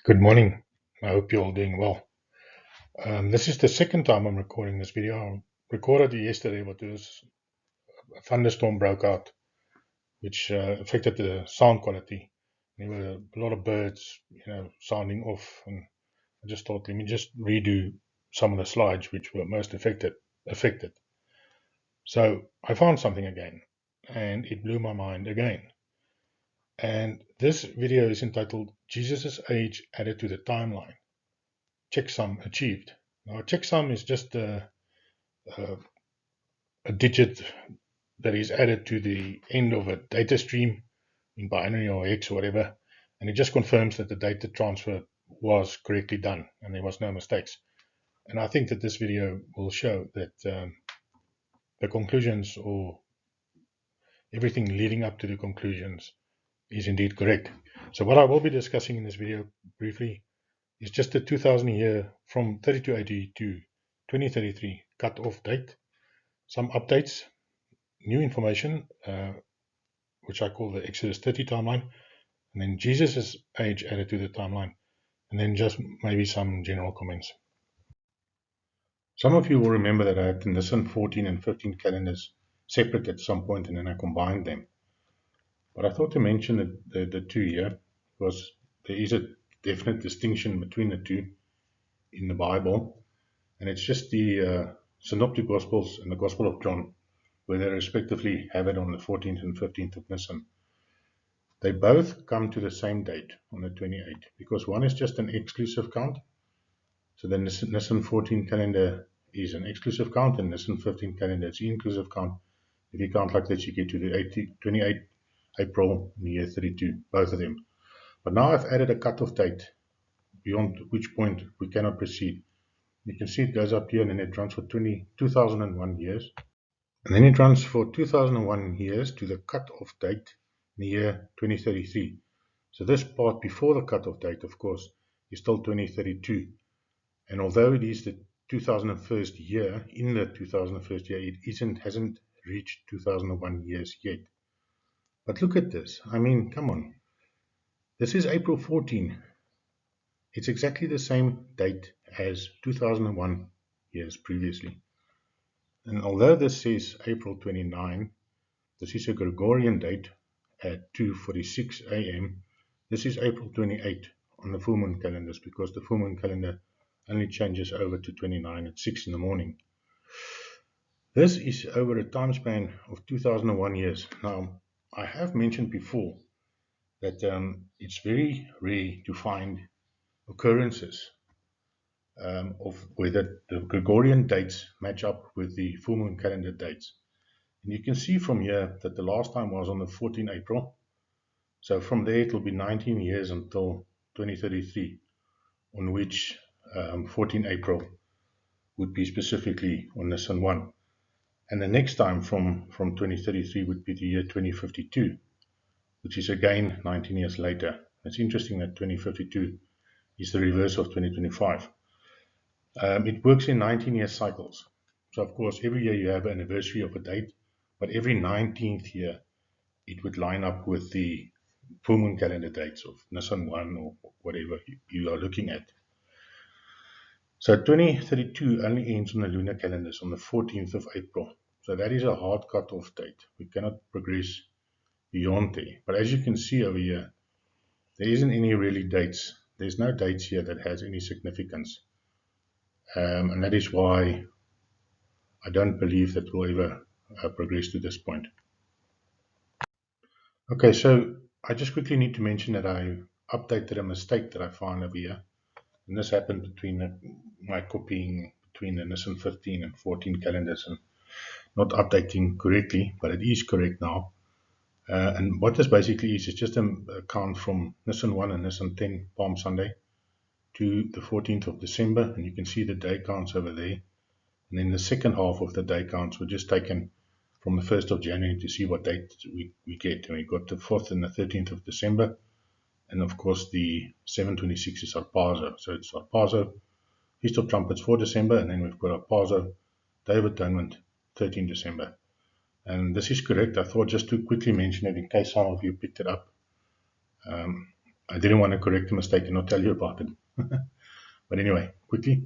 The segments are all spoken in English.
Good morning. I hope you're all doing well. This is the second time I'm recording this video. I recorded it yesterday, but there was a thunderstorm broke out, which affected the sound quality. There were a lot of birds, sounding off, and I just thought, let me just redo some of the slides which were most affected. So I found something again, and it blew my mind again. And this video is entitled "Jesus' Age Added to the Timeline. Checksum Achieved." Now, checksum is just a digit that is added to the end of a data stream in binary or hex or whatever, and it just confirms that the data transfer was correctly done and there was no mistakes. And I think that this video will show that the conclusions, or everything leading up to the conclusions, is indeed correct. So what I will be discussing in this video briefly is just the 2000 year from 3280 to 2033 cut-off date, some updates, new information, which I call the Exodus 30 timeline, and then Jesus' age added to the timeline, and then just maybe some general comments. Some of you will remember that I had the Nissan 14 and 15 calendars separate at some point, and then I combined them. But I thought to mention the two here, because there is a definite distinction between the two in the Bible, and it's just the Synoptic Gospels and the Gospel of John, where they respectively have it on the 14th and 15th of Nisan. They both come to the same date on the 28th, because one is just an exclusive count. So the Nisan 14 calendar is an exclusive count, and Nisan 15 calendar is an inclusive count. If you count like this, you get to the 28th April in the year 32, both of them. But now I've added a cutoff date beyond which point we cannot proceed. You can see it goes up here, and then it runs for 2001 years. And then it runs for 2001 years to the cutoff date in the year 2033. So this part before the cutoff date, of course, is still 2032. And although it is the 2001 year, in the 2001 year, it hasn't reached 2001 years yet. But look at this. I mean, come on. This is April 14. It's exactly the same date as 2001 years previously. And although this says April 29, this is a Gregorian date at 2:46 a.m. This is April 28 on the full moon calendars, because the full moon calendar only changes over to 29 at 6 in the morning. This is over a time span of 2001 years. Now, I have mentioned before that it's very rare to find occurrences of whether the Gregorian dates match up with the full moon calendar dates. And you can see from here that the last time was on the 14th April. So from there it will be 19 years until 2033, on which 14 April would be specifically on Nisan 1. And the next time from 2033 would be the year 2052, which is again 19 years later. It's interesting that 2052 is the reverse of 2025. It works in 19-year cycles. So of course every year you have an anniversary of a date, but every 19th year it would line up with the full moon calendar dates of Nisan 1 or whatever you are looking at. So 2032 only ends on the lunar calendars on the 14th of April. So that is a hard cut-off date. We cannot progress beyond there. But as you can see over here, there isn't any really dates. There's no dates here that has any significance. And that is why I don't believe that we'll ever progress to this point. Okay, so I just quickly need to mention that I updated a mistake that I found over here. And this happened between my copying between the Nisan 15 and 14 calendars and not updating correctly, but it is correct now. And what this basically is just a count from Nisan 1 and Nisan 10 Palm Sunday to the 14th of December. And you can see the day counts over there. And then the second half of the day counts were just taken from the 1st of January to see what date we get. And we got the 4th and the 13th of December. And of course, the 726 is Harpazo. So it's Harpazo, Feast of Trumpets for December, and then we've got Harpazo, Day of Atonement, 13 December. And this is correct. I thought just to quickly mention it in case some of you picked it up. I didn't want to correct the mistake and not tell you about it. But anyway, quickly.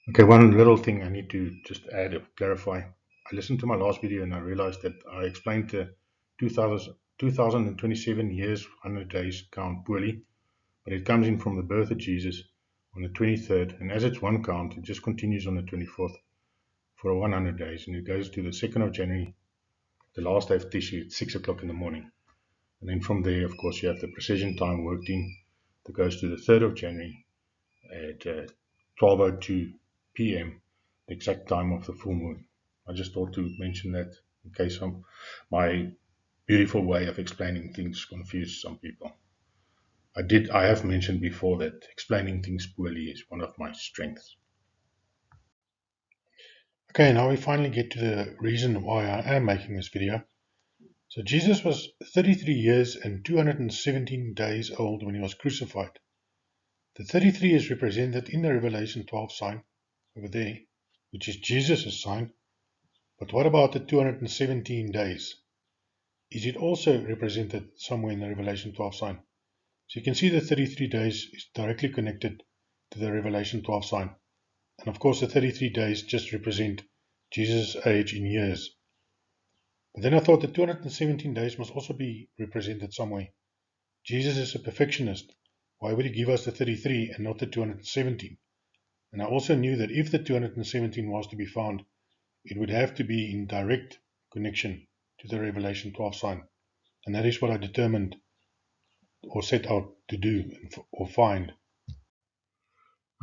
Okay, one little thing I need to just add or clarify. I listened to my last video and I realized that I explained the 2027 years, 100 days count poorly, but it comes in from the birth of Jesus on the 23rd, and as it's one count, it just continues on the 24th for 100 days, and it goes to the 2nd of January, the last day of Tishrei at 6 o'clock in the morning. And then from there, of course, you have the precision time worked in that goes to the 3rd of January at 12:02 p.m., the exact time of the full moon. I just thought to mention that in case my beautiful way of explaining things confused some people. I have mentioned before that explaining things poorly is one of my strengths. Okay, now we finally get to the reason why I am making this video. So Jesus was 33 years and 217 days old when he was crucified. The 33 is represented in the Revelation 12 sign over there, which is Jesus' sign. But what about the 217 days? Is it also represented somewhere in the Revelation 12 sign? So you can see the 33 days is directly connected to the Revelation 12 sign. And of course the 33 days just represent Jesus' age in years. But then I thought the 217 days must also be represented somewhere. Jesus is a perfectionist. Why would he give us the 33 and not the 217? And I also knew that if the 217 was to be found, it would have to be in direct connection to the Revelation 12 sign. And that is what I determined or set out to do or find.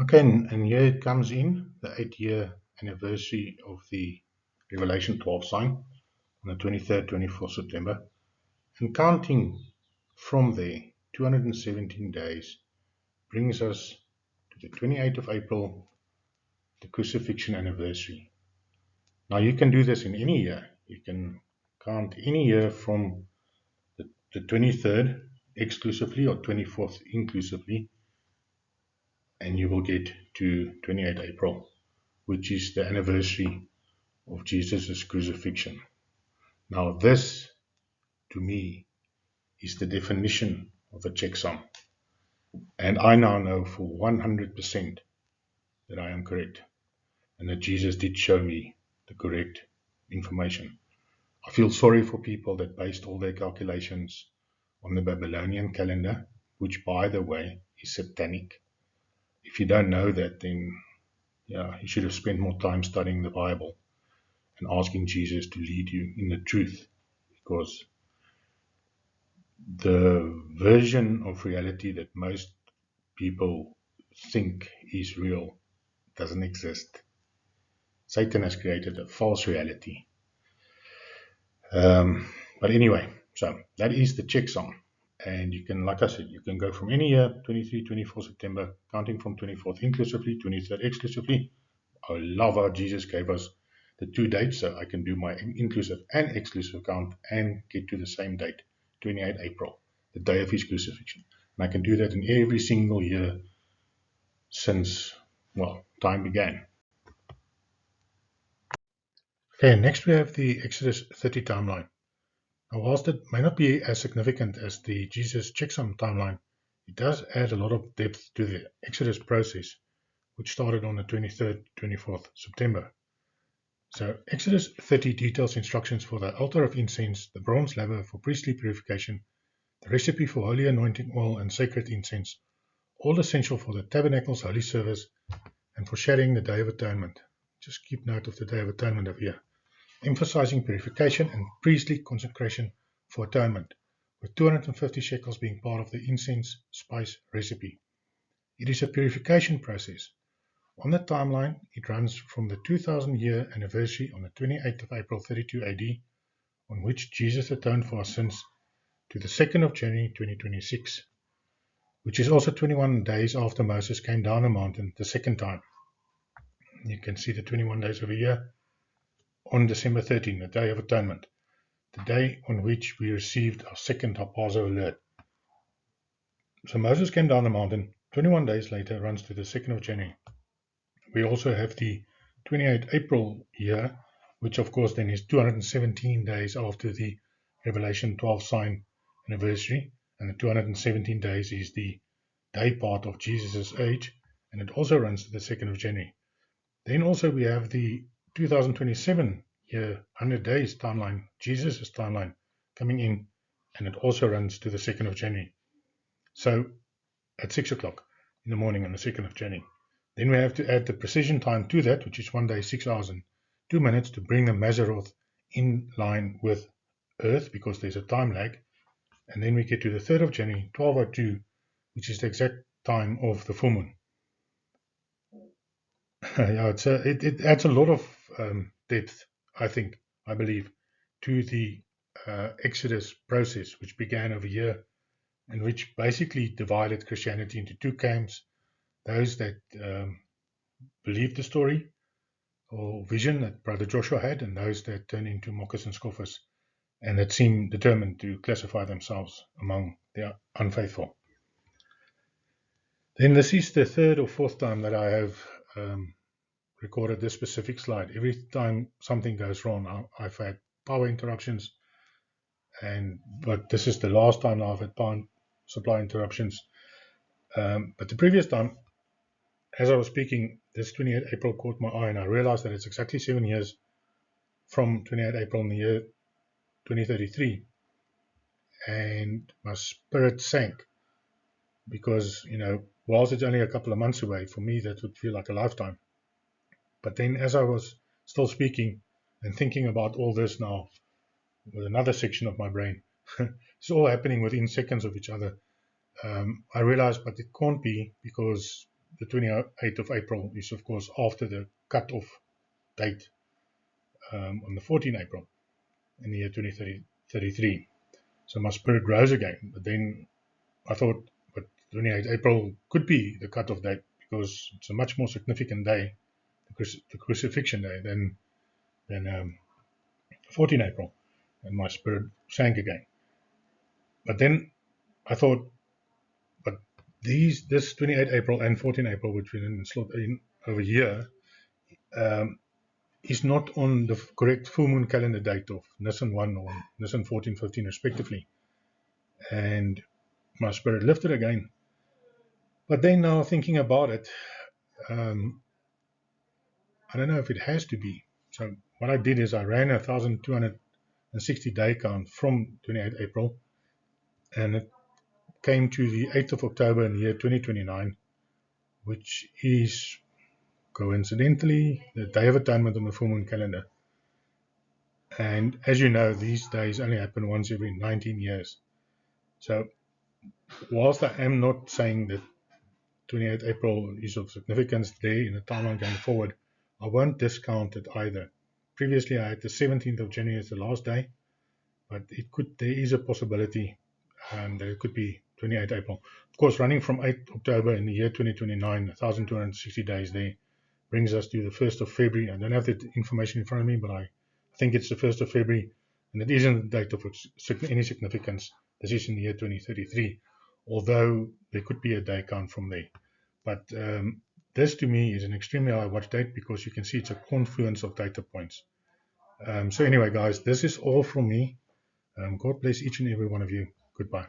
Okay, and here it comes in, the 8-year anniversary of the Revelation 12 sign on the 23rd, 24th September. And counting from there, 217 days brings us to the 28th of April, the crucifixion anniversary. Now you can do this in any year. You can count any year from the 23rd exclusively or 24th inclusively, and you will get to 28 April, which is the anniversary of Jesus' crucifixion. Now this, to me, is the definition of a checksum. And I now know for 100% that I am correct, and that Jesus did show me the correct information. I feel sorry for people that based all their calculations on the Babylonian calendar, which, by the way, is satanic. If you don't know that, then you should have spent more time studying the Bible and asking Jesus to lead you in the truth, because the version of reality that most people think is real doesn't exist. Satan has created a false reality. But anyway, so that is the checksum. And you can, like I said, you can go from any year, 23, 24 September, counting from 24th inclusively, 23rd exclusively. I love how Jesus gave us the 2 dates, so I can do my inclusive and exclusive count and get to the same date, 28 April, the day of his crucifixion. And I can do that in every single year since, well, time began. Okay, next we have the Exodus 30 timeline. Now, whilst it may not be as significant as the Jesus checksum timeline, it does add a lot of depth to the Exodus process, which started on the 23rd, 24th September. So Exodus 30 details instructions for the altar of incense, the bronze laver for priestly purification, the recipe for holy anointing oil and sacred incense, all essential for the tabernacle's holy service and for sharing the Day of Atonement. Just keep note of the Day of Atonement over here. Emphasizing purification and priestly consecration for atonement, with 250 shekels being part of the incense spice recipe. It is a purification process. On the timeline, it runs from the 2000-year anniversary on the 28th of April 32 AD, on which Jesus atoned for our sins, to the 2nd of January 2026, which is also 21 days after Moses came down the mountain the second time. You can see the 21 days over here. On December 13, the Day of Atonement, the day on which we received our second harpazo alert. So Moses came down the mountain. 21 days later runs to the 2nd of January. We also have the 28th April year, which of course then is 217 days after the Revelation 12 sign anniversary, and the 217 days is the day part of Jesus' age, and it also runs to the 2nd of January. Then also we have the 2027 year 100 days timeline, Jesus' timeline, coming in, and it also runs to the 2nd of January. So at 6 o'clock in the morning on the 2nd of January. Then we have to add the precision time to that, which is 1 day, 6 hours and 2 minutes, to bring the Mazzaroth in line with Earth, because there's a time lag. And then we get to the 3rd of January, 12:02, which is the exact time of the full moon. Yeah, it adds a lot of depth, I believe, to the Exodus process, which began over a year, and which basically divided Christianity into two camps: those that believed the story or vision that Brother Joshua had, and those that turned into mockers and scoffers, and that seemed determined to classify themselves among the unfaithful. Then this is the third or fourth time that I have recorded this specific slide. Every time something goes wrong, I've had power interruptions, but this is the last time I've had power supply interruptions. But the previous time, as I was speaking, this 28 April caught my eye, and I realized that it's exactly 7 years from 28 April in the year 2033, and my spirit sank, because, whilst it's only a couple of months away, for me that would feel like a lifetime. But then as I was still speaking and thinking about all this now, with another section of my brain, it's all happening within seconds of each other, I realized, but it can't be, because the 28th of April is, of course, after the cut-off date on the 14th April in the year 2033. So my spirit rose again. But then I thought, but 28th April could be the cut-off date, because it's a much more significant day, the crucifixion day, than 14 April. And my spirit sank again. But then I thought, but this 28 April and 14 April, which we didn't slot in over here, is not on the correct full moon calendar date of Nisan 1 or Nisan 14, 15 respectively. And my spirit lifted again. But then now thinking about it, I don't know if it has to be. So what I did is I ran 1,260 day count from 28 April, and it came to the 8th of October in the year 2029, which is coincidentally the Day of Atonement on the full moon calendar. And as you know, these days only happen once every 19 years. So whilst I am not saying that 28 April is of significance there in the timeline going forward, I won't discount it either. Previously, I had the 17th of January as the last day, but there is a possibility that it could be 28 April. Of course, running from 8 October in the year 2029, 1,260 days there, brings us to the 1st of February. I don't have the information in front of me, but I think it's the 1st of February, and it isn't a date of any significance. This is in the year 2033, although there could be a day count from there. But this to me is an extremely high watch date, because you can see it's a confluence of data points. So anyway, guys, this is all from me. God bless each and every one of you. Goodbye.